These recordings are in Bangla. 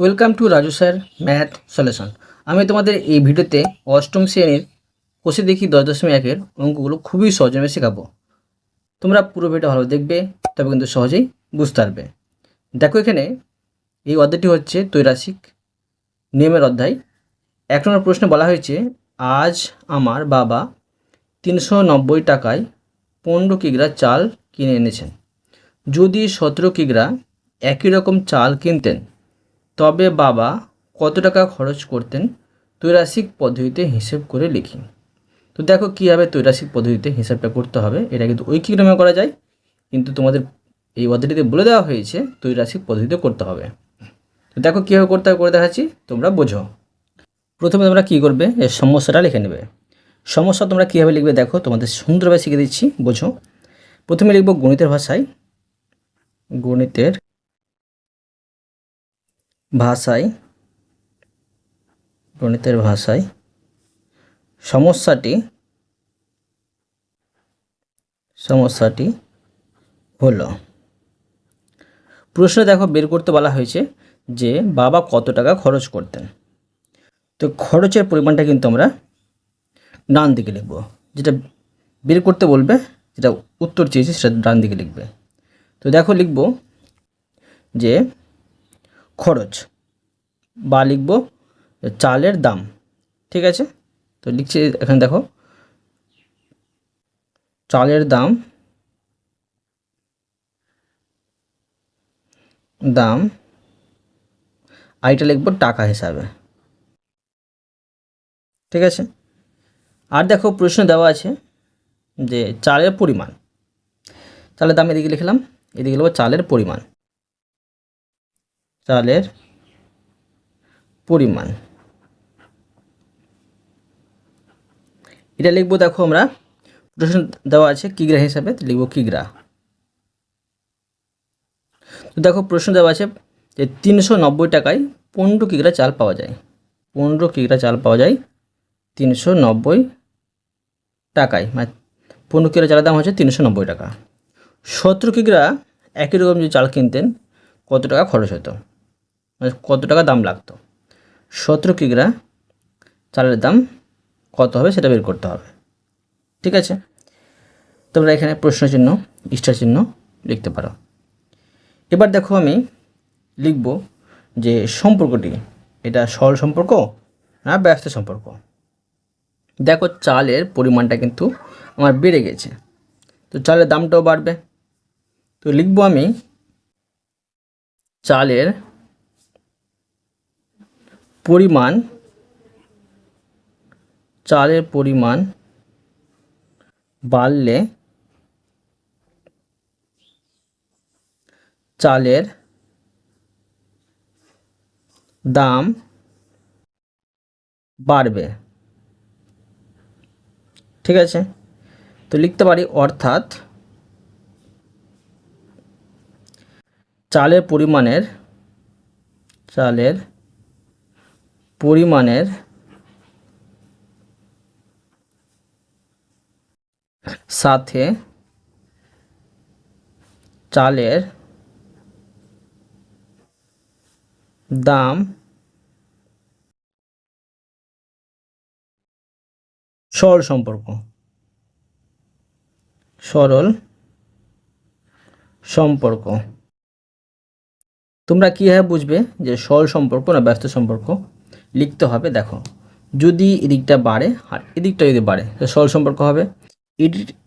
Welcome to Raju sir math solution. আমি তোমাদের এই ভিডিওতে অষ্টম শ্রেণীর কোষে দেখি 10.1-এর অঙ্কগুলো খুবই সহজভাবে শেখাবো। তোমরা পুরো ভিডিওটা ভালো দেখবে, তবে কিন্তু সহজেই বুঝতে পারবে। দেখো, এখানে এই অধ্যায়টি হচ্ছে ত্রৈরাশিক নিয়মের অধ্যায়। 1 নম্বর প্রশ্নে বলা হয়েছে, আজ আমার বাবা 390 টাকায় 15 কিগ্রা চাল কিনে এনেছেন। যদি 17 কিগ্রা একই রকম চাল কিনতেন, তবে বাবা কত টাকা খরচ করতেন? ত্রৈরাশিক পদ্ধতিতে হিসেব করে লিখি। তো দেখো কীভাবে ত্রৈরাশিক পদ্ধতিতে হিসাবটা করতে হবে। এটা কিন্তু ঐকিক নিয়মে করা যায়, কিন্তু তোমাদের এই অধ্যায়টিতে বলে দেওয়া হয়েছে ত্রৈরাশিক পদ্ধতিতে করতে হবে। তো দেখো কীভাবে করতে হবে করে দেখাচ্ছি, তোমরা বোঝো। প্রথমে তোমরা কী করবে, এর সমস্যাটা লিখে নেবে। সমস্যা তোমরা কীভাবে লিখবে দেখো, তোমাদের সুন্দরভাবে শিখে দিচ্ছি, বোঝো। প্রথমে লিখব গণিতের ভাষায়, গণিতের ভাষায় গণিতের ভাষায় সমস্যাটি হলো। প্রশ্নে দেখো বের করতে বলা হয়েছে যে বাবা কত টাকা খরচ করতেন। তো খরচের পরিমাণটা কিন্তু আমরা ডান দিকে লিখব। যেটা বের করতে বলবে, যেটা উত্তর চেয়েছে সেটা ডান দিকে লিখবে। তো দেখো লিখব যে খরচ, বা লিখব চালের দাম। ঠিক আছে, তো লিখছি এখানে দেখো চালের দাম আর এটা লিখব টাকা হিসাবে। ঠিক আছে, আর দেখো প্রশ্ন দেওয়া আছে যে চালের পরিমাণ, চালের দাম এদিকে লিখলাম, এদিকে লিখব চালের পরিমাণ, এটা লিখব। দেখো আমরা প্রশ্ন দেওয়া আছে কিগ্রা হিসাবে, লিখব কিগ্রা। তো দেখো প্রশ্ন দেওয়া আছে যে 390 টাকায় 15 কিগ্রা চাল পাওয়া যায়। 15 কিগ্রা চাল পাওয়া যায় 390 টাকায়, মানে 15 কিগ্রা চালের দাম হচ্ছে 390 টাকা। 17 কিগ্রা একই রকম যদি চাল কিনতেন, কত টাকা খরচ হতো, মানে কত টাকা দাম লাগতো। 17 কিগ্রা চালের দাম কত হবে সেটা বের করতে হবে। ঠিক আছে, তোমরা এখানে প্রশ্ন চিহ্ন, স্টার চিহ্ন লিখতে পারো। এবার দেখো আমি লিখব যে সম্পর্কটি, এটা সরল সম্পর্ক না ব্যস্ত সম্পর্ক। দেখো চালের পরিমাণটা কিন্তু আমার বেড়ে গেছে, তো চালের দামটাও বাড়বে। তো লিখব আমি চালের পরিমাণ বাড়লে চালের দাম বাড়বে। ঠিক আছে, তো লিখতে পারি অর্থাৎ চালের পরিমাণের সাথে চালের দাম সরল সম্পর্ক। তোমরা কীভাবে বুঝবে যে সরল সম্পর্ক না ব্যস্ত সম্পর্ক লিখতে হবে? দেখো, যদি এদিকটা বাড়ে আর এদিকটা যদি বাড়ে তো সরল সম্পর্ক হবে,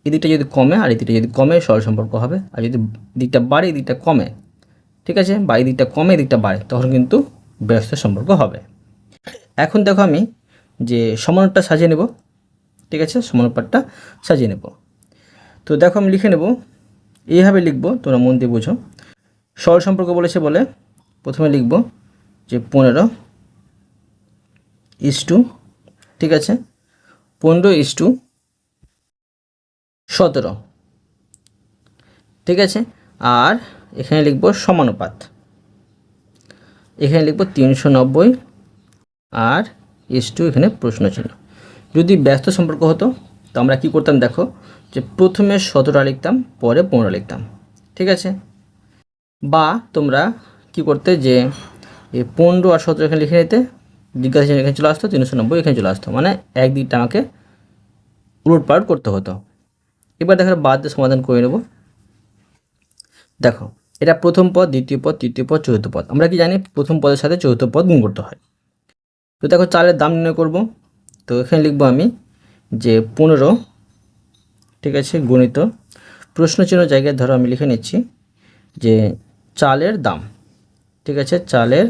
এদিকটা যদি কমে আর এদিকটা যদি কমে সরল সম্পর্ক হবে, আর যদি এদিকটা বাড়ে এদিকটা কমে, ঠিক আছে, বা এদিকটা কমে এদিকটা বাড়ে, তখন কিন্তু ব্যস্ত সম্পর্ক হবে। এখন দেখো আমি যে সমানুপাতটা সাজিয়ে নেব। ঠিক আছে, সমানুপাতটা সাজিয়ে নেব। তো দেখো আমি লিখে নেব, এইভাবে লিখব, তোমরা মন দিয়ে বুঝো। সরল সম্পর্ক বলেছে বলে প্রথমে লিখব যে 15:, ঠিক আছে, 15:17, ঠিক আছে। আর এখানে লিখব সমানুপাত, এখানে লিখব 390 আর ইস্টু এখানে প্রশ্ন চিহ্ন। যদি ব্যস্ত সম্পর্ক হতো তো আমরা কী করতাম দেখো, যে প্রথমে 17টা লিখতাম, পরে 15 লিখতাম। ঠিক আছে, বা তোমরা কি করতে, যে এই 15 আর 17 এখানে লিখে নিতে, জিজ্ঞাসা চিহ্ন এখানে চলে আসতো, 390 এখানে চলে আসতো, মানে একদিকটা আমাকে উলটপালট করতে হতো। এবার দেখো বাদ দিয়ে সমাধান করে নেব। দেখো এটা প্রথম পদ, দ্বিতীয় পদ, তৃতীয় পদ, চতুর্থ পদ। আমরা কি জানি প্রথম পদের সাথে চতুর্থ পদ গুণ করতে হয়। তো দেখো চালের দাম নির্ণয় করব। তো এখানে লিখবো আমি যে 15, ঠিক আছে, গণিত প্রশ্ন চিহ্ন জায়গায় ধরো আমি লিখে নিচ্ছি যে চালের দাম, ঠিক আছে, চালের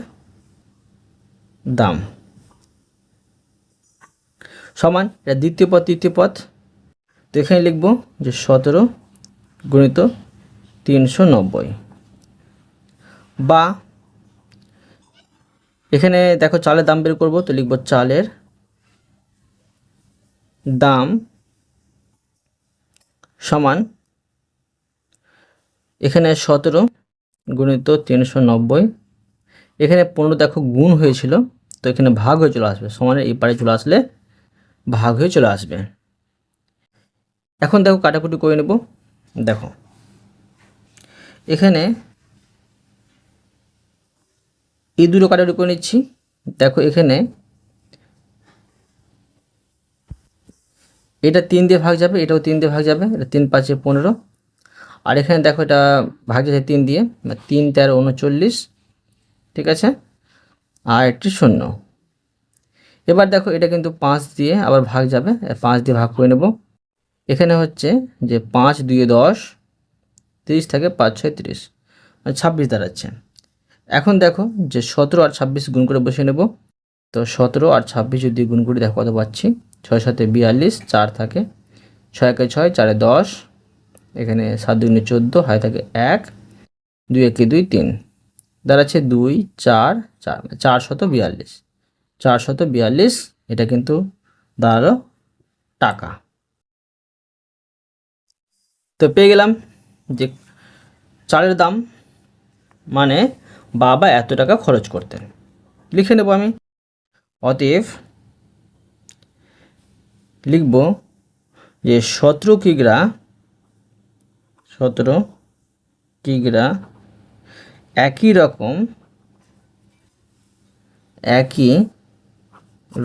দাম সমান এটা দ্বিতীয় পদ তৃতীয় পদ। তো এখানে লিখবো যে 17 গুণিত 390, বা এখানে দেখো চালের দাম বের করব, তো লিখবো চালের দাম সমান এখানে 17 গুণিত 390, এখানে 15 দেখো গুণ হয়েছিল, তো এখানে ভাগ হয়ে চলে আসবে, সমানের এই পারে চলে আসলে ভাগ হয়ে চলে আসবে। এখন দেখো কাটাকুটি করে নেব। দেখো এখানে এই দুটো কাটাকুটি করে নিচ্ছি। দেখো এখানে এটা 3 দিয়ে ভাগ যাবে, এটাও 3 দিয়ে ভাগ যাবে, এটা 3 5 15, আর এখানে দেখো এটা ভাগ যাচ্ছে 3 দিয়ে, 3 13 39, ঠিক আছে, আর একটি 0। এবার দেখো এটা কিন্তু 5 দিয়ে আবার ভাগ যাবে, 5 দিয়ে ভাগ করে নেব। এখানে হচ্ছে যে 5 2 10, 30 থাকে 5 6 30, মানে 26 দাঁড়াচ্ছে। এখন দেখো যে 17 আর 26 গুণ করে বসিয়ে নেব। তো 17 আর 26 যদি গুণ করি দেখো কত পাচ্ছি, 6 7 42, 4 থাকে, 6 1 6, 4 10, এখানে 7 2 14, হাতে থাকে 1, 2 1 2 3, দাঁড়াচ্ছে 2 4 4, 442, 442, এটা কিন্তু দাঁড়ালো টাকা। তো পেয়ে গেলাম যে চালের দাম মানে বাবা এত টাকা খরচ করতেন। লিখে নেব আমি। অতএব লিখব যে 17 কিগ্রা একই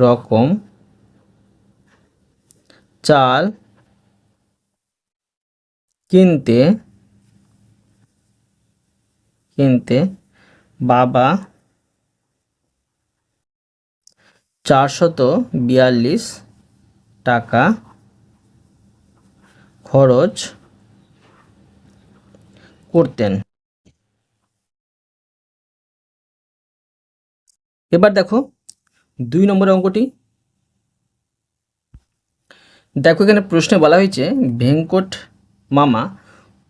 রকম চাল কিনতে বাবা 442 টাকা খরচ করতেন। এবার দেখো 2 নম্বরের অঙ্কটি। দেখো এখানে প্রশ্নে বলা হয়েছে ভেঙ্কট মামা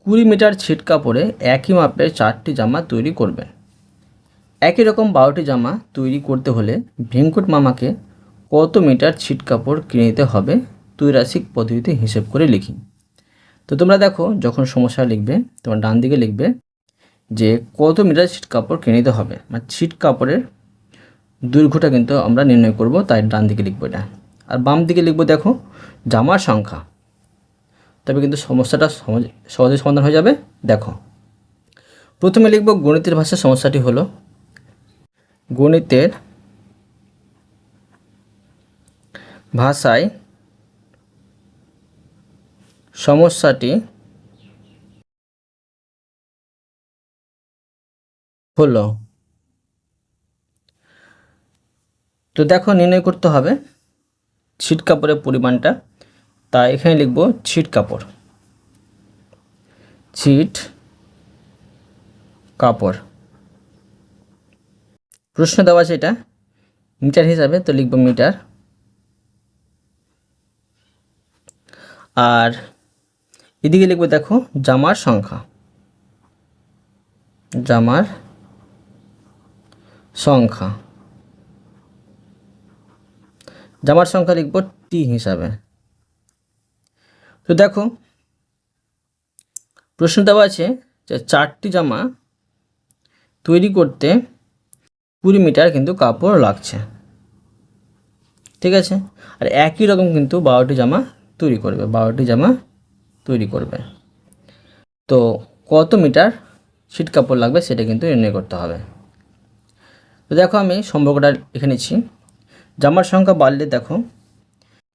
20 মিটার ছিট কাপড়ে একই মাপের 4টি জামা তৈরি করবেন। একই রকম 12টি জামা তৈরি করতে হলে ভেঙ্কট মামাকে কত মিটার ছিট কাপড় কিনে নিতে হবে, ত্রৈরাশিক পদ্ধতিতে হিসেব করে লিখি। তো তোমরা দেখো যখন সমস্যা লিখবে তোমার ডান দিকে লিখবে যে কত মিটার ছিট কাপড় কিনে নিতে হবে, মানে ছিট কাপড়ের দৈর্ঘ্যটা কিন্তু আমরা নির্ণয় করব, তাই ডান দিকে লিখবো এটা। আর বাম দিকে লিখবো দেখো জামার সংখ্যা, তবে কিন্তু সমস্যাটা সহজে সমাধান হয়ে যাবে। দেখো প্রথমে লিখবো গণিতের ভাষায় সমস্যাটি হলো, গণিতের ভাষায় সমস্যাটি হলো। তো দেখো নির্ণয় করতে হবে ছিট কাপড়ের পরিমাণটা, তাই এখানে লিখবো ছিট কাপড়। প্রশ্ন দেওয়া আছে এটা মিটার হিসাবে, তো লিখবো মিটার। আর এদিকে লিখবো দেখো জামার সংখ্যা লিখবো টি হিসাবে। তো দেখো প্রশ্ন দেওয়া আছে যে 4টি জামা তৈরি করতে 20 মিটার কিন্তু কাপড় লাগছে, ঠিক আছে, আর একই রকম কিন্তু 12টি জামা তৈরি করবে। তো কত মিটার ছিট কাপড় লাগবে সেটা কিন্তু নির্ণয় করতে হবে। তো দেখো আমি সম্পর্কটা লিখে নিচ্ছি। জামার সংখ্যা বাড়লে দেখো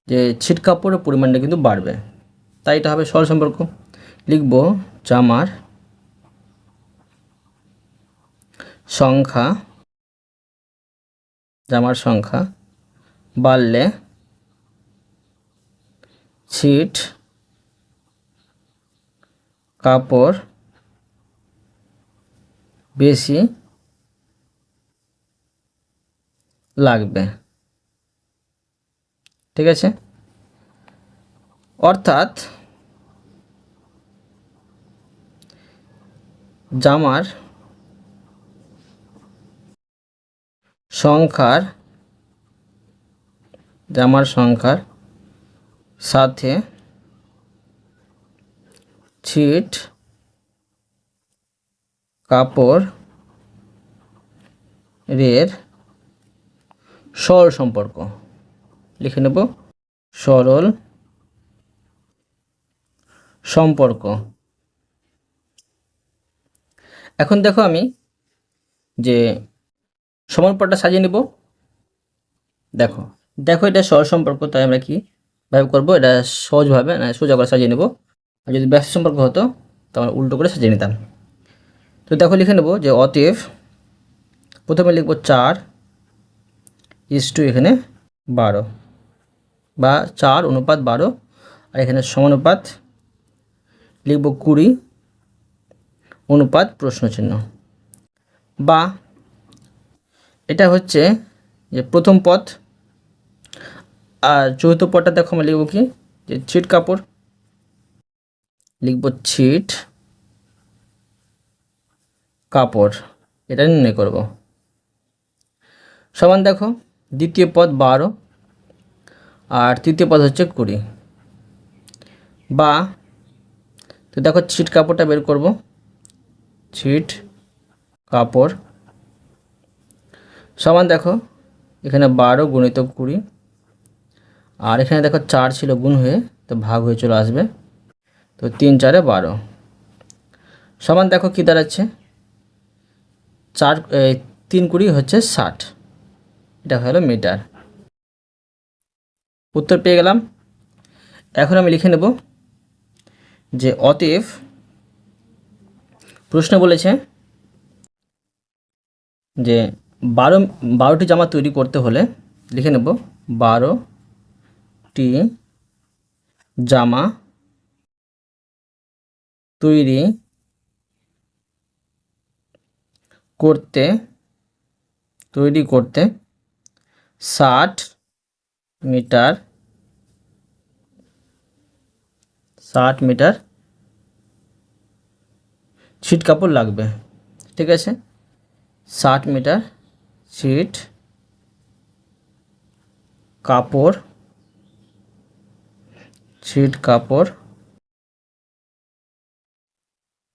যে ছিট কাপড়ের পরিমাণটা কিন্তু বাড়বে, তাই এটা হবে সরল সম্পর্ক। লিখব জামার সংখ্যা বাড়লে ছিট কাপড় বেশি লাগবে। ঠিক আছে, অর্থাৎ জামার সংখ্যার সাথে ছিট কাপড়ের সরল সম্পর্ক। লিখে নেব সরল সম্পর্ক। এখন দেখো আমি যে সমানুপাতটা সাজিয়ে নেব। দেখো এটা সরল সম্পর্ক, তাই আমরা কি ভাবে করব, এটা সহজভাবে সোজা করে সাজিয়ে নেব। আর যদি ব্যস্ত সম্পর্ক হতো তাহলে উল্টো করে সাজিয়ে নিতাম। তো দেখো লিখে নেব যে অতএব প্রথমে লিখব 4:12 এখানে 12 বা 4:12, আর এখানে সমানুপাত লিখব 20 অনুপাত প্রশ্নচিহ্ন। বা এটা হচ্ছে যে প্রথম পদ, আর চতুর্থ পদটা দেখো আমরা লিখব কি যে ছিট কাপড়, লিখব ছিট কাপড়, এটা নির্ণয় করব। সমান দেখো দ্বিতীয় পদ 12 আর তৃতীয় পদ হচ্ছে 20। বা তো দেখো ছিট কাপড়টা বের করব, ছিট কাপড় সমান দেখো এখানে 12 গুণিত 20, আর এখানে দেখো 4 ছিল গুণ হয়ে তো ভাগ হয়ে চলে আসবে, তো 3 4 12 সমান দেখো কী দাঁড়াচ্ছে 3 20 হচ্ছে 60, এটা হলো মিটার। উত্তর পেয়ে গেলাম। এখন আমি লিখে নেব যে অতএব প্রশ্ন বলেছে যে 12টি জামা তৈরি করতে হলে লিখে নেব 12টি জামা তৈরি করতে 60 মিটার ছিট কাপড় লাগবে। ঠিক আছে, 60 মিটার ছিট কাপড়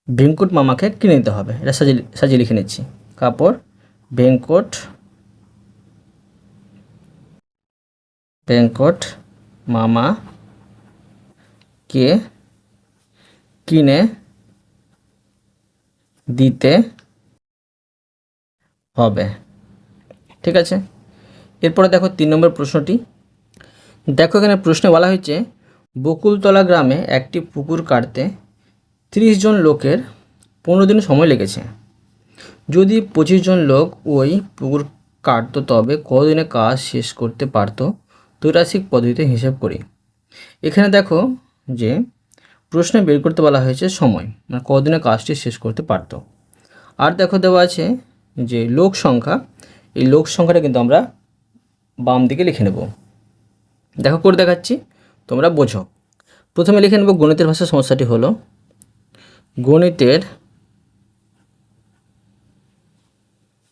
ভেঙ্কট মামাকে কিনে নিতে হবে। এটা সাজিয়ে লিখে নিচ্ছি, কাপড় ভেঙ্কট মামাকে কিনে দিতে হবে। ঠিক আছে, এরপরে দেখো 3 নম্বর প্রশ্নটি। দেখো এখানে প্রশ্নে বলা হয়েছে বকুলতলা গ্রামে একটি পুকুর কাটতে 30 জন লোকের 15 দিন সময় লেগেছে। যদি 25 জন লোক ওই পুকুর কাটতো তবে কতদিনে কাজ শেষ করতে পারতো ত্রৈরাশিক পদ্ধতিতে হিসেব করি। এখানে দেখো যে প্রশ্নে বের করতে বলা হয়েছে সময়, মানে কতদিনে কাজটি শেষ করতে পারতো। আর দেখো দেওয়া আছে যে লোক সংখ্যা, এই লোক সংখ্যাটা কিন্তু আমরা বাম দিকে লিখে নেব। দেখো করে দেখাচ্ছি, তোমরা বোঝো। প্রথমে লিখে নেব গণিতের ভাষার সমস্যাটি হলো গণিতের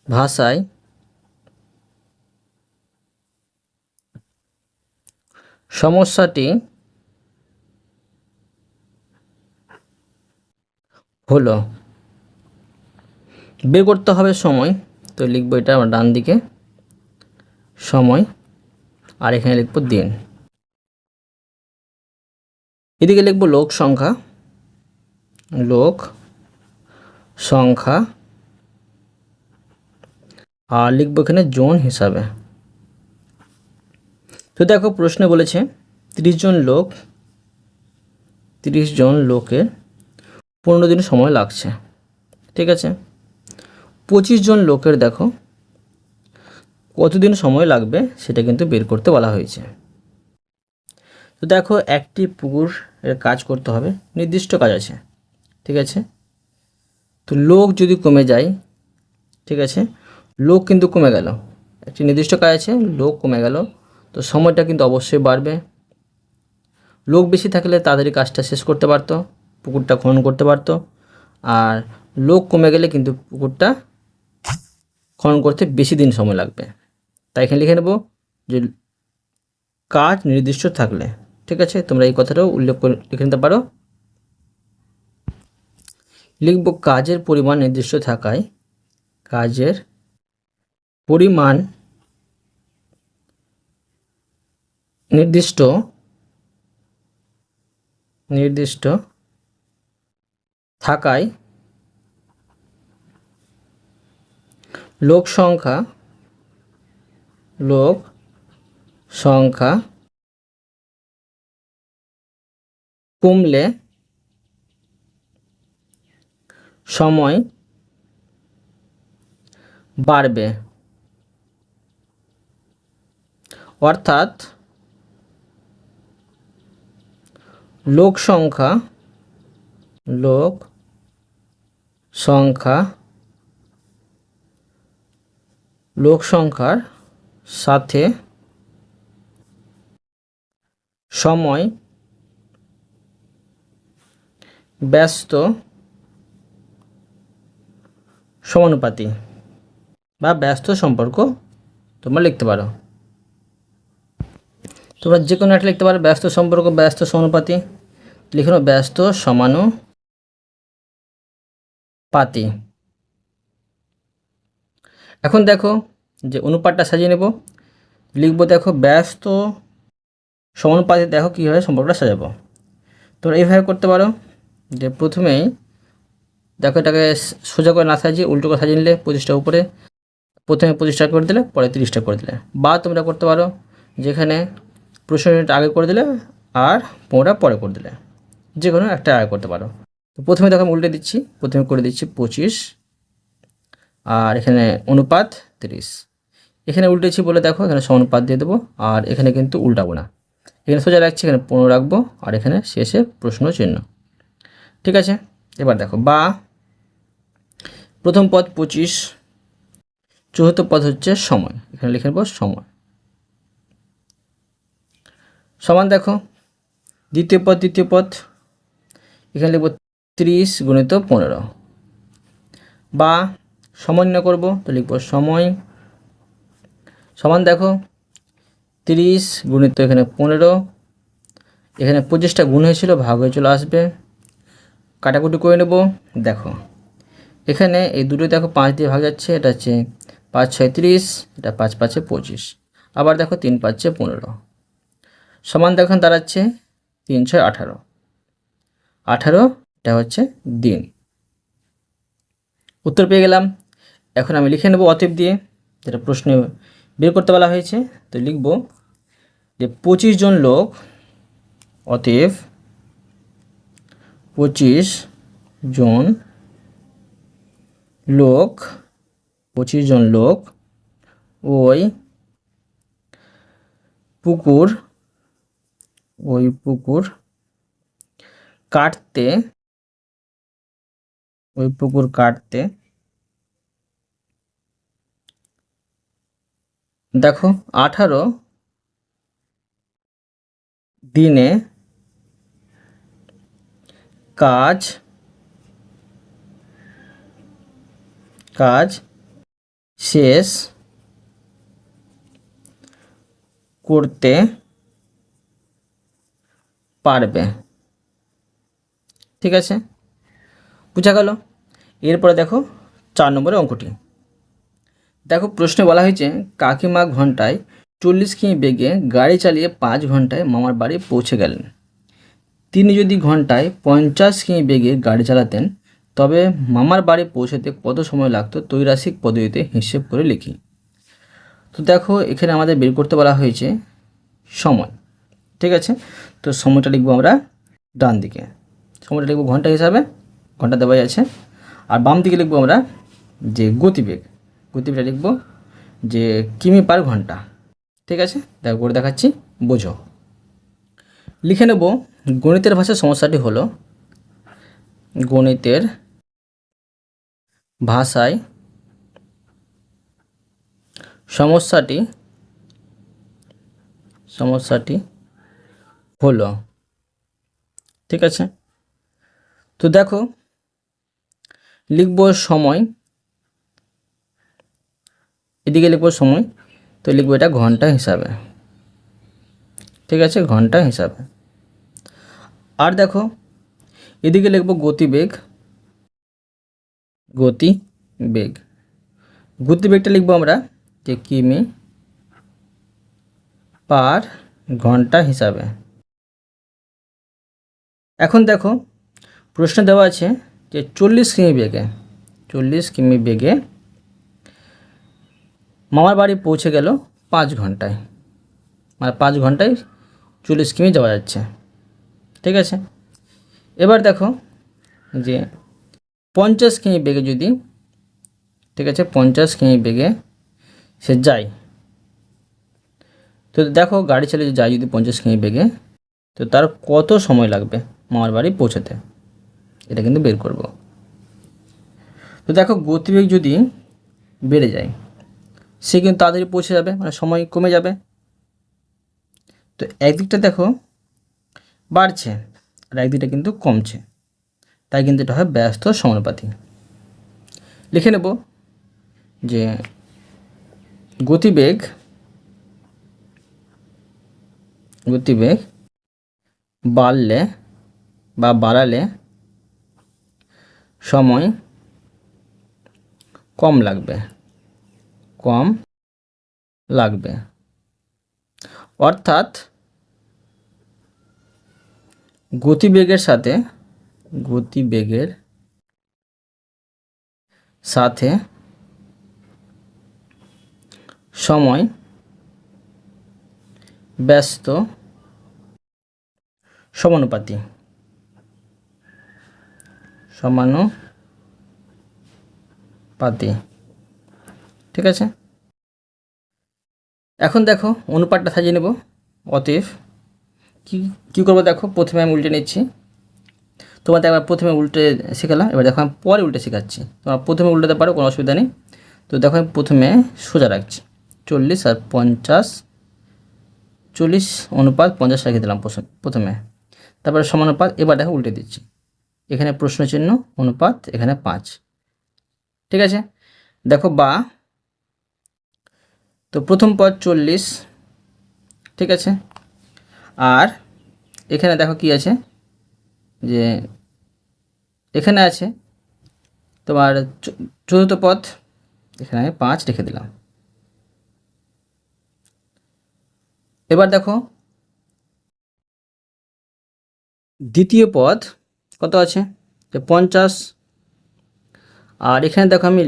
ভাষায় সমস্যাটি হলো বের করতে হবে সময়, তো লিখবো এটা আমার ডান দিকে সময়, আর এখানে লিখবো দিন। এদিকে লিখবো লোক সংখ্যা আর লিখবো এখানে জন হিসাবে। তো দেখো প্রশ্নে বলেছে 30 জন লোকের 15 দিন সময় লাগছে। ঠিক আছে, 25 জন লোকের দেখো কতদিন সময় লাগবে সেটা কিন্তু বের করতে বলা হয়েছে। তো দেখো একটি পুকুরের কাজ করতে হবে, নির্দিষ্ট কাজ আছে। ঠিক আছে, তো লোক যদি কমে যায়, ঠিক আছে, লোক কিন্তু কমে গেল, একটি নির্দিষ্ট কাজ আছে, লোক কমে গেল, তো সময়টা কিন্তু অবশ্যই বাড়বে। লোক বেশি থাকলে তাড়াতাড়ি কাজটা শেষ করতে পারতো, পুকুরটা খনন করতে পারতো। আর লোক কমে গেলে কিন্তু পুকুরটা খনন করতে বেশি দিন সময় লাগবে। তাই এখানে লিখে নেব যে কাজ নির্দিষ্ট থাকলে। ঠিক আছে, তোমরা এই কথাটাও উল্লেখ করে লিখে নিতে পারো। লিখব কাজের পরিমাণ নির্দিষ্ট থাকায় কাজের পরিমাণ নির্দিষ্ট থাকায় লোক সংখ্যা কমলে সময় বাড়বে। অর্থাৎ লোক সংখ্যার সাথে সময় ব্যস্ত সমানুপাতি বা ব্যস্ত সম্পর্ক তোমরা লিখতে পারো। তোমরা যে কোনো একটা লিখতে পারো, ব্যস্ত সম্পর্ক, ব্যস্ত সমানুপাতি, লিখে নাও ব্যস্ত সমানুপাতি। এখন দেখো যে অনুপাতটা সাজিয়ে নেব, লিখবো দেখো ব্যস্ত সমানুপাতি, দেখো কীভাবে সম্পর্কটা সাজাবো। তোমরা এইভাবে করতে পারো যে প্রথমেই দেখো এটাকে সোজা করে না সাজিয়ে উল্টো করে সাজিয়ে নিলে 25টা উপরে, প্রথমে 25টা করে দিলে পরে 30টা করে দিলে, বা তোমরা করতে পারো যেখানে প্রশ্নটা আগে করে দিলে আর 15টা পরে করে দিলে, যে কোনো একটা আগে করতে পারো। তো প্রথমে দেখো আমি উল্টে দিচ্ছি, প্রথমে করে দিচ্ছি 25 আর এখানে অনুপাত 30। এখানে উল্টেছি বলে দেখো এখানে সমানুপাত দিয়ে দেবো, আর এখানে কিন্তু উল্টাবো না, এখানে সোজা রাখছি, এখানে 15 রাখবো, আর এখানে শেষে প্রশ্ন চিহ্ন। ঠিক আছে, এবার দেখো বা প্রথম পদ 25, চতুর্থ পদ হচ্ছে সময়, এখানে লিখে নেব সময়, সমান দেখো দ্বিতীয় পদ এখানে লিখব 30 গুণিত 15, বা সমন্বয় নির্ণয় করব, তো লিখব সময় সমান দেখো 30 গুণিত এখানে 15, এখানে 25টা গুণ হয়েছিল ভাগ হয়ে চলে আসবে, কাটাকুটি করে নেব। দেখো এখানে এই দুটো দেখো 5 দিয়ে ভাগ যাচ্ছে, এটা হচ্ছে 5 6 30, এটা 5 5 25, আবার দেখো 3 5 15, সমান দেখো দাঁড়াচ্ছে 3 6 18, এটা হচ্ছে দিন। উত্তর পেয়ে গেলাম। এখন আমি লিখে নেব অতএব দিয়ে, যেটা প্রশ্নে বের করতে বলা হয়েছে। তো লিখব যে 25 জন লোক, অতএব 25 জন লোক ওই পুকুর কাটতে দেখো 18 দিনে কাজ শেষ করতে পারবে। ঠিক আছে, বুঝা গেল। এরপরে দেখো 4 নম্বরের অঙ্কটি। দেখো প্রশ্নে বলা হয়েছে কাকিমা ঘন্টায় 40 কিমি বেগে গাড়ি চালিয়ে 5 ঘন্টায় মামার বাড়ি পৌঁছে গেলেন। তিনি যদি ঘন্টায় 50 কিমি বেগে গাড়ি চালাতেন তবে মামার বাড়ি পৌঁছতে কত সময় লাগতো ত্রৈরাশিক পদ্ধতিতে হিসেব করে লিখি। তো দেখো এখানে আমাদের বের করতে বলা হয়েছে সময়, ঠিক আছে। তো সময়টা লিখবো আমরা ডান দিকে, সময়টা লিখবো ঘন্টা হিসাবে, ঘন্টা দেওয়াই আছে। আর বাম দিকে লিখবো আমরা যে গতিবেগ, গতিবেগটা লিখবো যে কিমি পার ঘন্টা, ঠিক আছে। দেখো করে দেখাচ্ছি, বোঝো। লিখে নেব গণিতের ভাষায় সমস্যাটি হলো, গণিতের ভাষায় সমস্যাটি হলো, ঠিক আছে। তো দেখো লিখব সময়, এদিকে লিখব সময়, তো লিখবো এটা ঘন্টা হিসাবে, ঠিক আছে, ঘন্টা হিসাবে। আর দেখো এদিকে লিখব গতিবেগ, গতিবেগটা লিখবো আমরা যে কিমি পার ঘন্টা হিসাবে। এখন দেখো প্রশ্ন দেওয়া আছে যে 40 কিমি বেগে মামার বাড়ি পৌঁছে গেল 5 ঘন্টায়, মানে 5 ঘন্টায় 40 কিমি যাওয়া যাচ্ছে, ঠিক আছে। এবার দেখো যে 50 কিমি বেগে যদি, ঠিক আছে, 50 কিমি বেগে সে যায়, তো দেখো গাড়ি চালিয়ে যায় যদি 50 কিমি বেগে, তো তার কত সময় লাগবে মামার বাড়ি পৌঁছাতে, এটা কিন্তু বের করব। তো দেখো গতিবেগ যদি বেড়ে যায় সে কিন্তু তাড়াতাড়ি পৌঁছে যাবে, মানে সময় কমে যাবে। তো একদিকটা দেখো বাড়ছে আর একদিকটা কিন্তু কমছে, তাই কিন্তু এটা হয় ব্যস্ত সমানুপাতি। লিখে নেব যে গতিবেগ বাড়লে বা বাড়ালে সময় কম লাগবে, অর্থাৎ গতিবেগের সাথে সময় ব্যস্ত সমানুপাতি, ঠিক আছে। এখন দেখো অনুপাতটা সাজিয়ে নেব। অতএব কী করবো দেখো, প্রথমে আমি উল্টে নিচ্ছি, তোমাদের একবার প্রথমে উল্টে শেখালাম, এবার দেখো আমি পরে উল্টে শেখাচ্ছি, তোমরা প্রথমে উল্টাতে পারো, কোনো অসুবিধা নেই। তো দেখো আমি প্রথমে সোজা রাখছি 40 আর 50, 40 অনুপাত 50 রেখে দিলাম প্রথমে, তারপরে সমানুপাত। এবার দেখো উল্টে দিচ্ছি, এখানে প্রশ্ন চিহ্ন, অনুপাত, এখানে 5, ঠিক আছে। দেখো বা, তো প্রথম পদ 40, ঠিক আছে। আর এখানে দেখো কি আছে, যে এখানে আছে তোমার চতুর্থ পদ, এখানে আমি 5 রেখে দিলাম। এবার দেখো দ্বিতীয় পদ কত আছে, যে 50, আর এখানে দেখো আমি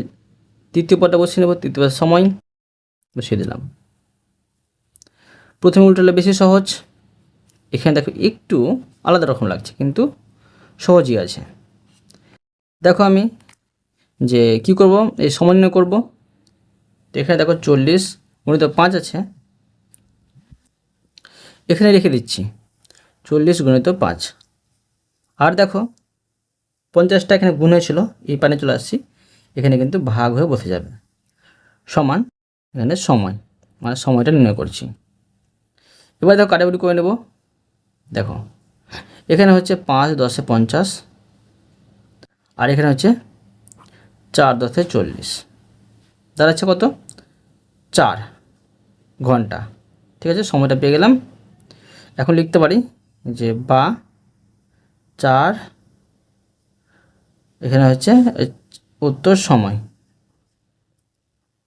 তৃতীয় পদটা বসিয়ে নেব, তৃতীয় পদ সময় বসিয়ে দিলাম। প্রথমে উল্টালে বেশি সহজ, এখানে দেখো একটু আলাদা রকম লাগছে কিন্তু সহজই আছে। দেখো আমি যে কি করব, এই সমন্বয় করব। তো এখানে দেখো 40 গুণিত 5 আছে, এখানে রেখে দিচ্ছি 40 গুণিত 5। আর দেখো 50টা এখানে গুণ হয়েছিল, এই পানে চলে আসছি, এখানে কিন্তু ভাগ হয়ে বসে যাবে, সমান এখানে সময়, মানে সময়টা নির্ণয় করছি। এবার দেখো কাটাকুটি করে নেব। দেখো এখানে হচ্ছে 5 10 50, আর এখানে হচ্ছে 4 10 40, দাঁড়াচ্ছে কত, 4 ঘন্টা, ঠিক আছে। সময়টা পেয়ে গেলাম। এখন লিখতে পারি যে বা 4, এখানে হচ্ছে উত্তর সময়,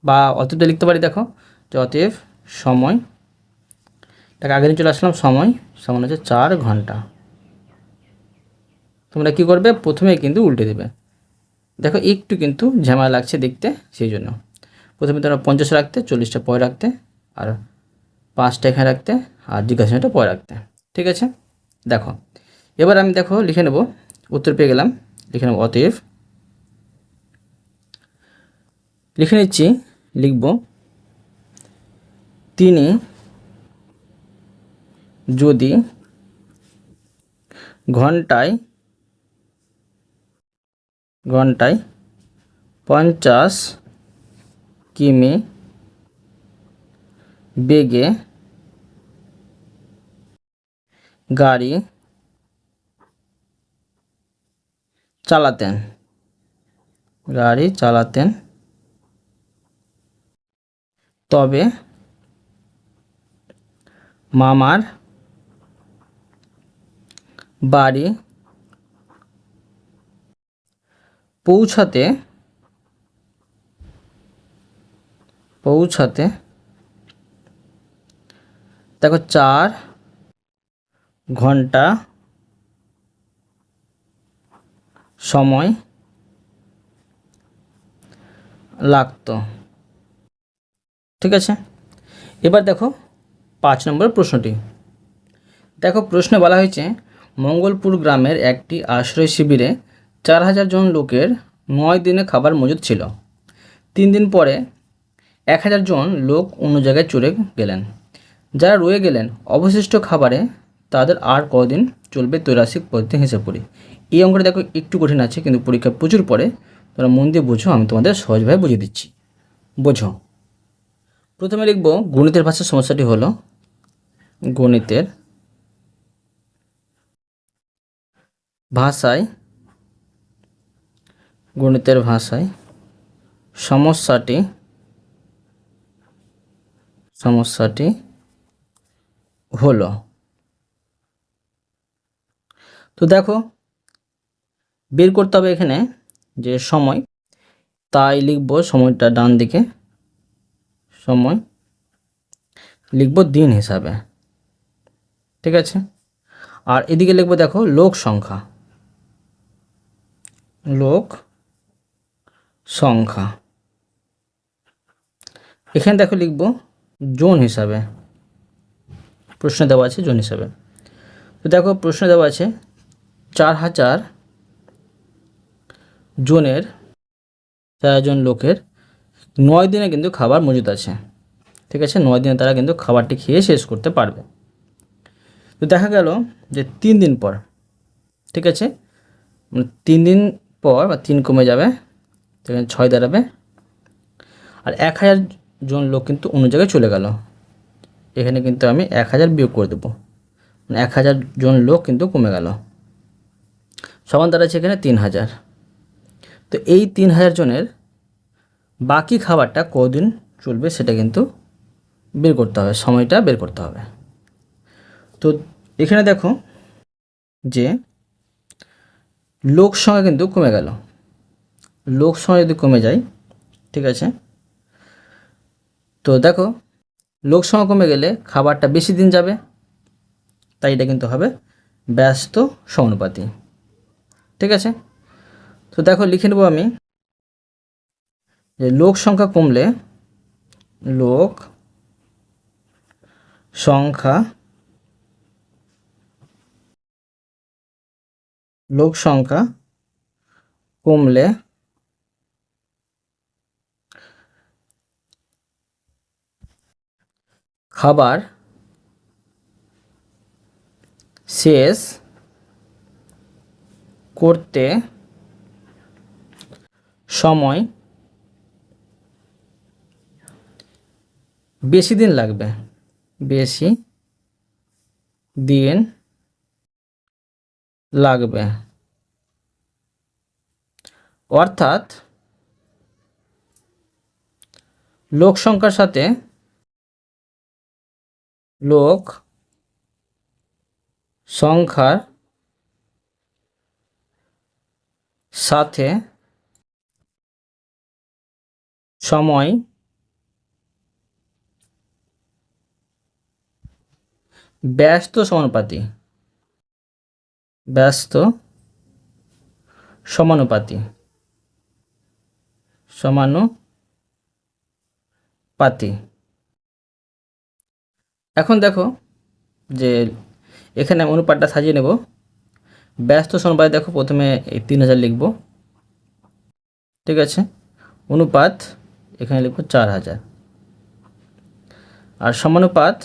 বা অতএব লিখতে পারি, দেখো যে অতএব সময়, তাকে আগে নিয়ে চলে আসলাম, সময় সমান হচ্ছে 4 ঘন্টা। তোমরা কী করবে, প্রথমে কিন্তু উল্টে দেবে, দেখো একটু কিন্তু ঝামেলা লাগছে দেখতে, সেই জন্য প্রথমে তোমরা 50 রাখতে, 40টা পরে রাখতে, আর 5টা এখানে রাখতে, আর জিজ্ঞাসাটা পরে রাখতে। ঠিক আছে, দেখো এবার আমি দেখো লিখে নেব, উত্তর পেয়ে গেলাম, লিখে নেব অতএব, লিখে নিচ্ছি, লিখব তিনি যদি ঘন্টায় 50 কিমি বেগে গাড়ি চালাতেন, তবে মামার বাড়ি পৌঁছাতে দেখো 4 ঘন্টা সময় লাগতো। ঠিক আছে, এবার দেখো 5 নম্বর প্রশ্নটি। দেখো প্রশ্নে বলা হয়েছে মঙ্গলপুর গ্রামের একটি আশ্রয় শিবিরে 4000 জন লোকের 9 দিনে খাবার মজুদ ছিল। 3 দিন পরে 1000 জন লোক অন্য জায়গায় চলে গেলেন। যারা রয়ে গেলেন অবশিষ্ট খাবারে তাদের আর কদিন চলবে ত্রৈরাসিক পদ্ধতি হিসেব করি। এই অঙ্কটা দেখো একটু কঠিন আছে, কিন্তু পরীক্ষা প্রচুর পড়ে, তোমরা মন দিয়ে বোঝো, আমি তোমাদের সহজভাবে বুঝিয়ে দিচ্ছি, বোঝো। প্রথমে লিখব গণিতের ভাষার সমস্যাটি হলো গণিতের ভাষায় সমস্যাটি হলো। তো দেখো বের করতে হবে এখানে যে সময়, তাই লিখব সময়টা ডান দিকে, সময় লিখব দিন হিসাবে। ঠিক আছে, আর এদিকে লিখব দেখো লোক সংখ্যা, এখানে দেখো লিখব জন হিসাবে, প্রশ্ন দেওয়া আছে জন হিসাবে। তো দেখো প্রশ্ন দেওয়া আছে 4000 জনের 4 জন লোকের 9 দিনে কিন্তু খাবার মজুদ আছে। ঠিক আছে, 9 দিনে তারা কিন্তু খাবারটি খেয়ে শেষ করতে পারবে। তো দেখা গেল যে 3 দিন পর, ঠিক আছে, 3 দিন পর বা 3 কমে যাবে, সেখানে 6 দাঁড়াবে, আর 1000 জন লোক কিন্তু অন্য জায়গায় চলে গেল। এখানে কিন্তু আমি 1000 বিয়োগ করে দেবো, মানে 1000 জন লোক কিন্তু কমে গেল, সমান দাঁড়াচ্ছে এখানে 3000। তো এই 3000 জনের বাকি খাবারটা কদিন চলবে সেটা কিন্তু বের করতে হবে, সময়টা বের করতে হবে। তো এখানে দেখো যে লোক সংখ্যা কিন্তু কমে গেল, লোক সংখ্যা যদি কমে যায়, ঠিক আছে, তো দেখো লোক সংখ্যা কমে গেলে খাবারটা বেশি দিন যাবে, তাই এটা কিন্তু হবে ব্যস্ত সমানুপাতি। ঠিক আছে, তো দেখো লিখে নেব আমি যে লোক সংখ্যা কমলে লোক সংখ্যা কমলে খাবার শেষ করতে সময় বেশি দিন লাগবে, অর্থাৎ লোক সংখ্যার সাথে সময় ব্যস্ত সমানুপাতি। সমানুপাতি। এখন দেখো যে এখানে অনুপাতটা সাজিয়ে নেব। ব্যস্ত সমানুপাতে দেখো প্রথমে এই 3000 লিখব, ঠিক আছে। অনুপাত এখানে লিখব 4000, আর সমানুপাত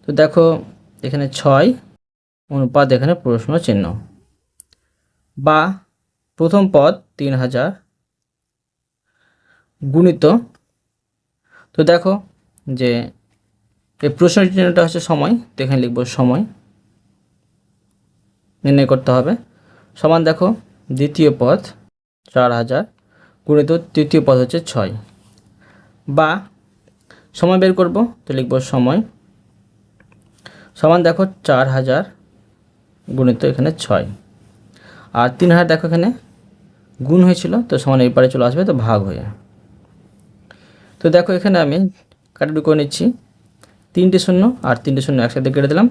তো দেখো এখানে 6, অনুপাত এখানে প্রশ্ন চিহ্ন, বা প্রথম পদ 3000 গুণিত, তো দেখো যে এই প্রশ্ন চিহ্নটা হচ্ছে সময়, তো এখানে লিখব সময় নির্ণয় করতে হবে, সমান দেখো দ্বিতীয় পদ 4000 গুণিত তৃতীয় পদ হচ্ছে 6, বা সময় বের করব, তো লিখব সময় সমান দেখো 4000 গুণিত এখানে 6, আর 3000 দেখো এখানে গুণ হয়েছিল, তো সমান এই পারে চলে আসবে, তো ভাগ হয়ে। তো দেখো এখানে আমি কাটাকুটি করে নিচ্ছি, 3টে শূন্য আর 3টে শূন্য একসাথে কেটে দিলাম।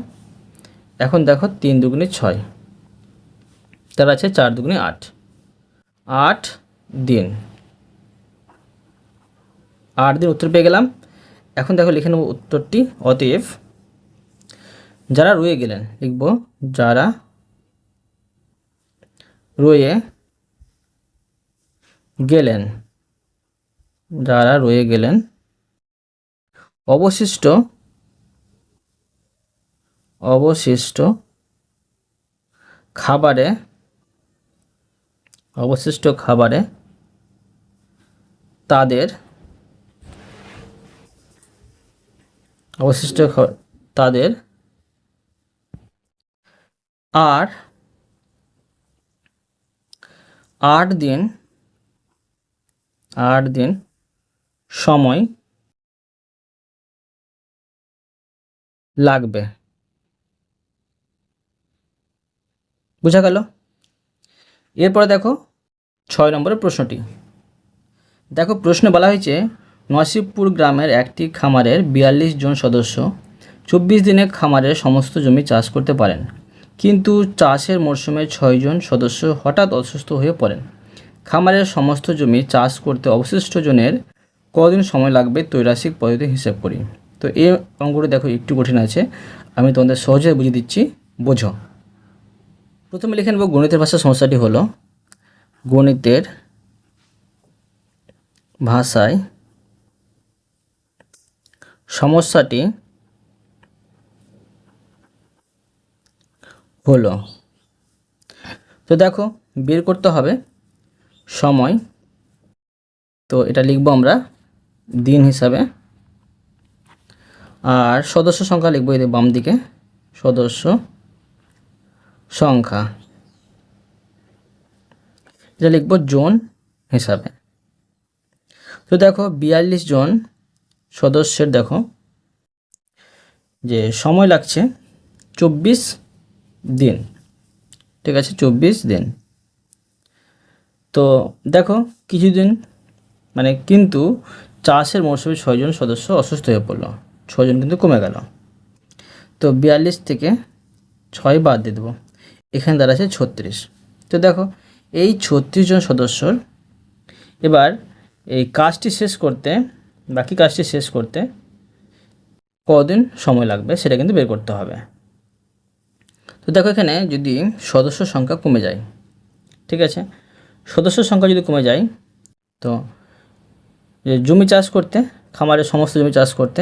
এখন দেখো 3 দুগুণে 6, তার আছে 4 দুগুণে 8, 8 দিন, 8 দিন উত্তর পেয়ে গেলাম। এখন দেখো লিখে নেব উত্তরটি। অতএব যারা রয়ে গেলেন, লিখব যারা রয়ে গেলেন, যারা রয়ে গেলেন অবশিষ্ট খাবারে তাদের আর 8 দিন সময় লাগবে। বোঝা গেল? এরপরে দেখো 6 নম্বরের প্রশ্নটি। দেখো প্রশ্নে বলা হয়েছে নসিবপুর গ্রামের একটি খামারের 42 জন সদস্য 24 দিনে খামারের সমস্ত জমি চাষ করতে পারেন, কিন্তু চাষের মরশুমে 6 জন সদস্য হঠাৎ অসুস্থ হয়ে পড়েন। খামারের সমস্ত জমি চাষ করতে অবশিষ্ট জনের কদিন সময় লাগবে ত্রৈরাশিক পদ্ধতি হিসেব করি। তো এই অঙ্কটি দেখো একটু কঠিন আছে, আমি তোমাদের সহজে বুঝিয়ে দিচ্ছি, বোঝো। প্রথমে লিখে নেব গণিতের ভাষায় সমস্যাটি হলো, গণিতের ভাষায় সমস্যাটি হলো। তো দেখো বের করতে হবে সময়, তো এটা লিখব আমরা দিন হিসাবে, আর সদস্য সংখ্যা লিখব এই বাম দিকে, সদস্য সংখ্যা এটা লিখব জন হিসাবে। তো দেখো 42 জন সদস্যের দেখো যে সময় লাগছে 24 দিন, ঠিক আছে, 24 দিন। তো দেখো কিছুদিন কিন্তু চাষের মরশুমে 6 জন সদস্য অসুস্থ হয়ে পড়লো, 6 জন কিন্তু কমে গেল। তো 42 থেকে 6 বাদ দিয়ে দেবো, এখানে দাঁড়াচ্ছে 36। তো দেখো এই 36 জন সদস্যর এবার এই কাজটি শেষ করতে, বাকি কাজটি শেষ করতে কদিন সময় লাগবে সেটা কিন্তু বের করতে হবে। তো দেখো এখানে যদি সদস্য সংখ্যা কমে যায়, ঠিক আছে, সদস্য সংখ্যা যদি কমে যায়, তো জমি চাষ করতে, খামারের সমস্ত জমি চাষ করতে,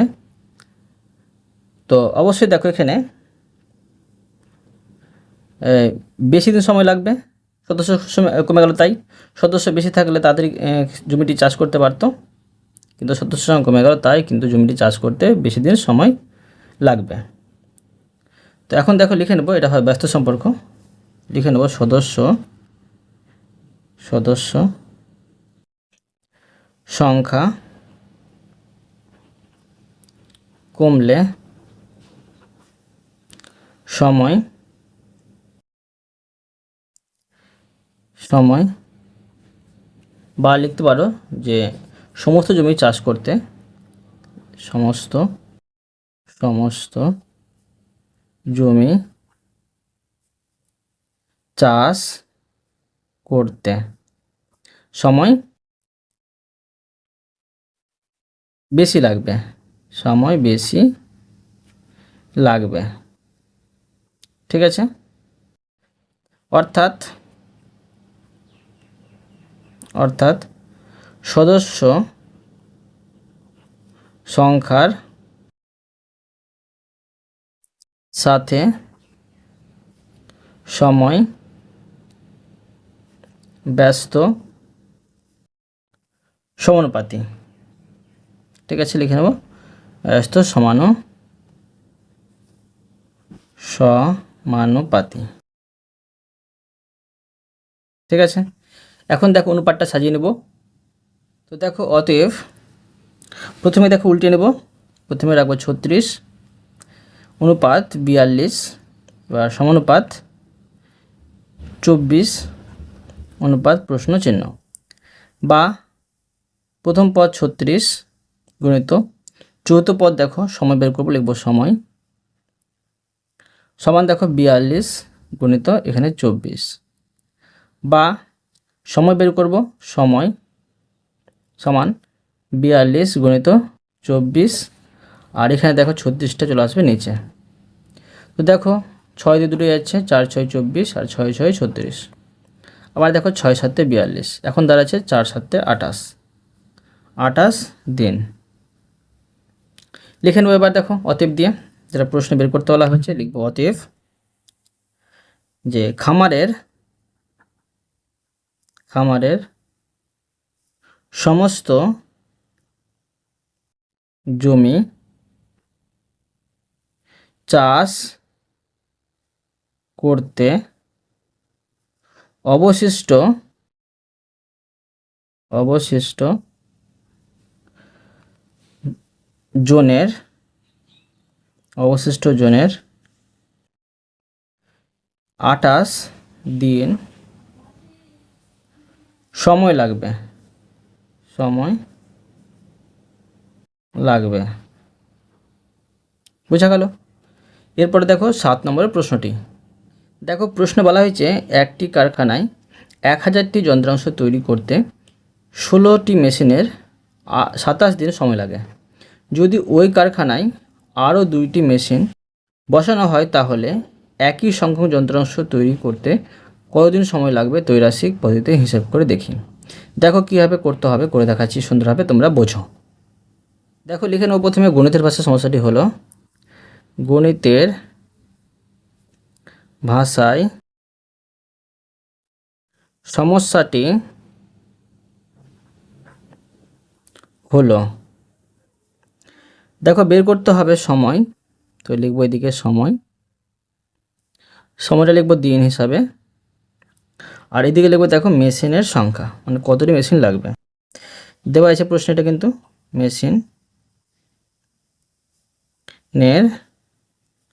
তো অবশ্যই দেখো এখানে বেশি দিন সময় লাগবে, সদস্য কমে গেল তাই। সদস্য বেশি থাকলে তাড়াতাড়ি জমিটি চাষ করতে পারতো, কিন্তু সদস্য সংখ্যা কমে গেল তাই কিন্তু জমিটি চাষ করতে বেশি দিন সময় লাগবে। তো এখন দেখো লিখে নেব, এটা হয় ব্যস্ত সম্পর্ক, লিখে নেব সদস্য সংখ্যা কমলে সময় বা লিখতে পারো যে সমস্ত জমি চাষ করতে, সমস্ত জমি চাষ করতে সময় বেশি লাগবে, সময় বেশি লাগবে। ঠিক আছে, অর্থাৎ অর্থাৎ সদস্য সংখ্যার সাথে সময় ব্যস্ত সমানুপাতি। ঠিক আছে, লিখে নেব ব্যস্ত সমানুপাতি। ঠিক আছে, এখন দেখো অনুপাতটা সাজিয়ে নেব। তো দেখো অতএব প্রথমে দেখো উল্টে নেব, প্রথমে রাখবো 36 অনুপাত 42 বা সমানুপাত 24 অনুপাত প্রশ্ন চিহ্ন, বা প্রথম পদ 36 গুণিত চৌথ পদ দেখো সময় বের করবো, লিখবো সময় সমান দেখো 42 গুণিত এখানে 24, বা সময় বের করব সময় সমান 42 গুণিত 24, আর এখানে দেখো 36টা চলে আসবে নিচে। তো দেখো 6 দিয়ে দুটো যাচ্ছে, 4 6 24 আর 6 6 36, আবার দেখো 6 7 42, এখন দাঁড়াচ্ছে 4 7 28, 28 দিন। লিখে নেব এবার দেখো অতএব দিয়ে, যেটা প্রশ্ন বের করতে বলা হয়েছে, লিখবো অতএব যে খামারের সমস্ত জমি চাষ করতে অবশিষ্ট জোনের 28 দিন সময় লাগবে। বোঝা গেল? এরপরে দেখো 7 নম্বরের প্রশ্নটি। দেখো প্রশ্নে বলা হয়েছে একটি কারখানায় 1000টি যন্ত্রাংশ তৈরি করতে 16টি মেশিনের 27 দিন সময় লাগে। যদি ওই কারখানায় আরও 2টি মেশিন বসানো হয় তাহলে একই সংখ্যক যন্ত্রাংশ তৈরি করতে কতদিন সময় লাগবে ত্রৈরাশিক পদ্ধতিতে হিসাব করে দেখি। দেখো কীভাবে করতে হবে, করে দেখাচ্ছি সুন্দরভাবে, তোমরা বোঝো। দেখো লিখে নেব প্রথমে গণিতের ভাষায় সমস্যাটি হলো, গণিতের ভাষায় সমস্যাটি হলো, দেখো বের করতে হবে সময়, তো লিখবো এদিকে সময়টা লিখবো দিন হিসাবে, আর এদিকে লিখবো দেখো মেশিনের সংখ্যা, মানে কতটি মেশিন লাগবে দেওয়া আছে প্রশ্নটা, কিন্তু মেশিনের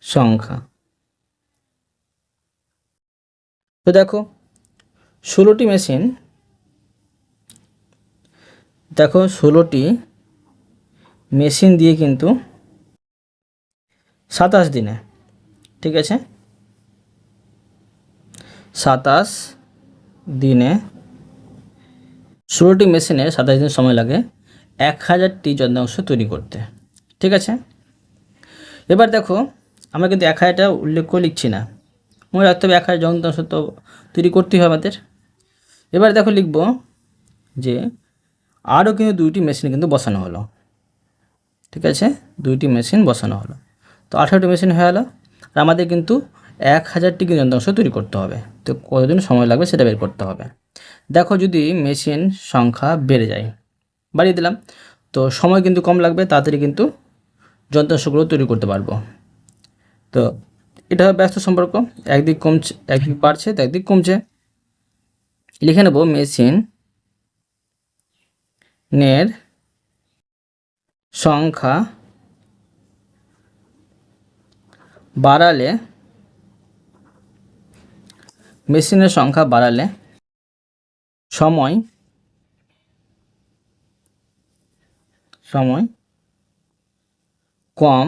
সংখ্যা। তো দেখো 16টি মেশিন, দেখো 16টি মেশিন দিয়ে কিন্তু 27 দিনে, ঠিক আছে 27 দিনে 16টি মেশিনে 27 দিন সময় লাগে 1000টি যন্ত্রাংশ তৈরি করতে। ঠিক আছে, এবার দেখো আমরা কিন্তু 1000টা উল্লেখ করে লিখছি না, মনে রাখতে হবে 1000 যন্ত্রাংশ তো তৈরি করতেই হবে আমাদের। এবার দেখো লিখব যে আরও কিন্তু 2টি মেশিন কিন্তু বসানো হলো। ঠিক আছে, 2টি মেশিন বসানো হলো, তো 18টি মেশিন হয়ে গেলো, আর আমাদের কিন্তু 1000টি যন্ত্রাংশ তৈরি করতে হবে। তো কতদিন সময় লাগবে সেটা বের করতে হবে। দেখো যদি মেশিন সংখ্যা বেড়ে যায়, বাড়িয়ে দিলাম, তো সময় কিন্তু কম লাগবে, তাড়াতাড়ি কিন্তু যন্ত্রাংশগুলো তৈরি করতে পারবো। তো এটা হবে ব্যস্ত সম্পর্ক, একদিক কমছে, একদিক বাড়ছে, তো একদিক কমছে। লিখে নেব মেশিনের সংখ্যা বাড়ালে সময় কম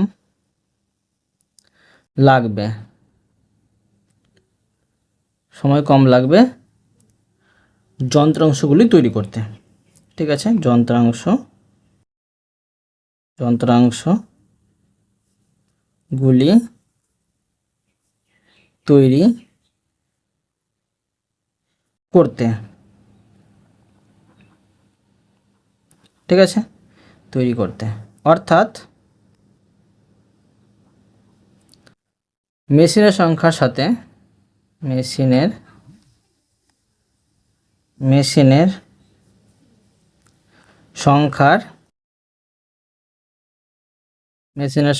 লাগবে, যন্ত্রাংশগুলি তৈরি করতে। ঠিক আছে, যন্ত্রাংশ যন্ত্রাংশগুলি তৈরি করতে, ঠিক আছে, তৈরি করতে, অর্থাৎ মেশিনের সংখ্যার সাথে মেশিনের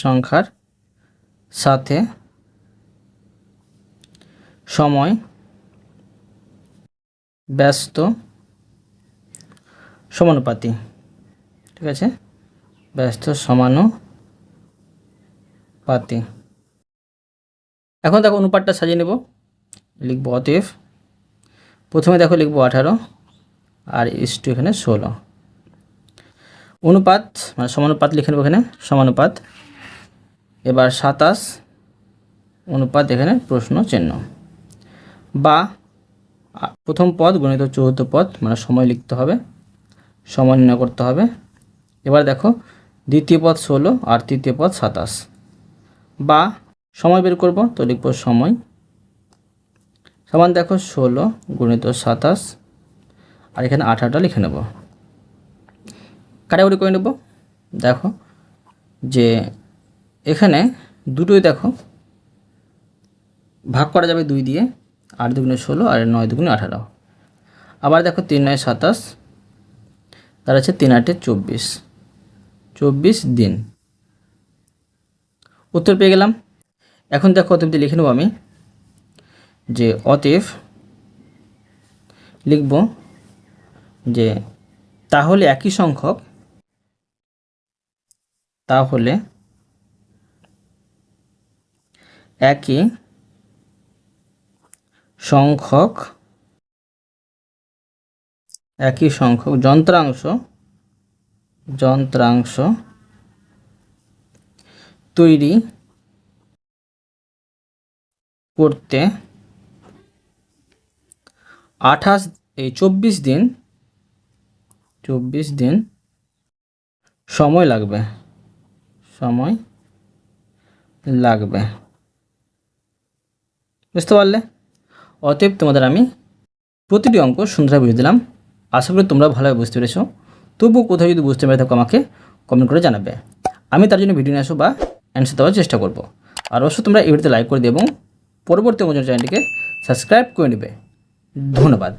সংখ্যার সাথে সময়, ব্যস্ত সমানুপাতি, ঠিক আছে, ব্যস্ত সমানুপাতি। এখন দেখো অনুপাতটা সাজিয়ে নেব। লিখব অতএব, প্রথমে দেখো লিখব 18 আর ইস্টু এখানে 16। অনুপাত মানে সমানুপাত লিখে নেব এখানে, সমানুপাত। এবার 27 অনুপাত এখানে প্রশ্ন চিহ্ন, বা প্রথম পদ গুণিত চতুর্থ পদ মানে সময় লিখতে হবে, সময় নির্ণয় করতে হবে। এবার দেখো দ্বিতীয় পদ 16 আর তৃতীয় পদ 27, বা সময় বের করব তো লিখব সময় সমান দেখো 16 গুণিত 27 আর এখানে 18টা লিখে নেব, কাটাকুটি করে নেব। দেখো যে এখানে দুটোই দেখো ভাগ করা যাবে 2 দিয়ে, 8 দুগুণে 16 আর 9 দুগুণে 18। আবার দেখো 3 9 27, তার আছে 3 8 24 দিন। উত্তর পেয়ে গেলাম। এখন দেখো অতএব লিখে নেব আমি যে অতএব লিখব যে তাহলে একই সংখ্যক যন্ত্রাংশ তৈরি করতে 24 দিন সময় লাগবে। বুঝতে পারলে? অতএব তোমাদের আমি প্রতিটি অঙ্ক সুন্দরভাবে বুঝিয়ে দিলাম। আশা করি তোমরা ভালোভাবে বুঝতে পেরেছো। তবুও কোথাও যদি বুঝতে পেরে থাকো আমাকে কমেন্ট করে জানাবে, আমি তার জন্য ভিডিও নিয়ে আসবো বা অ্যান্সার দেওয়ার চেষ্টা করব। আর অবশ্যই তোমরা এই ভিডিওতে লাইক করে দিও এবং পরবর্তী অঙ্ক চ্যানেলটিকে সাবস্ক্রাইব করে নেবে। ধন্যবাদ।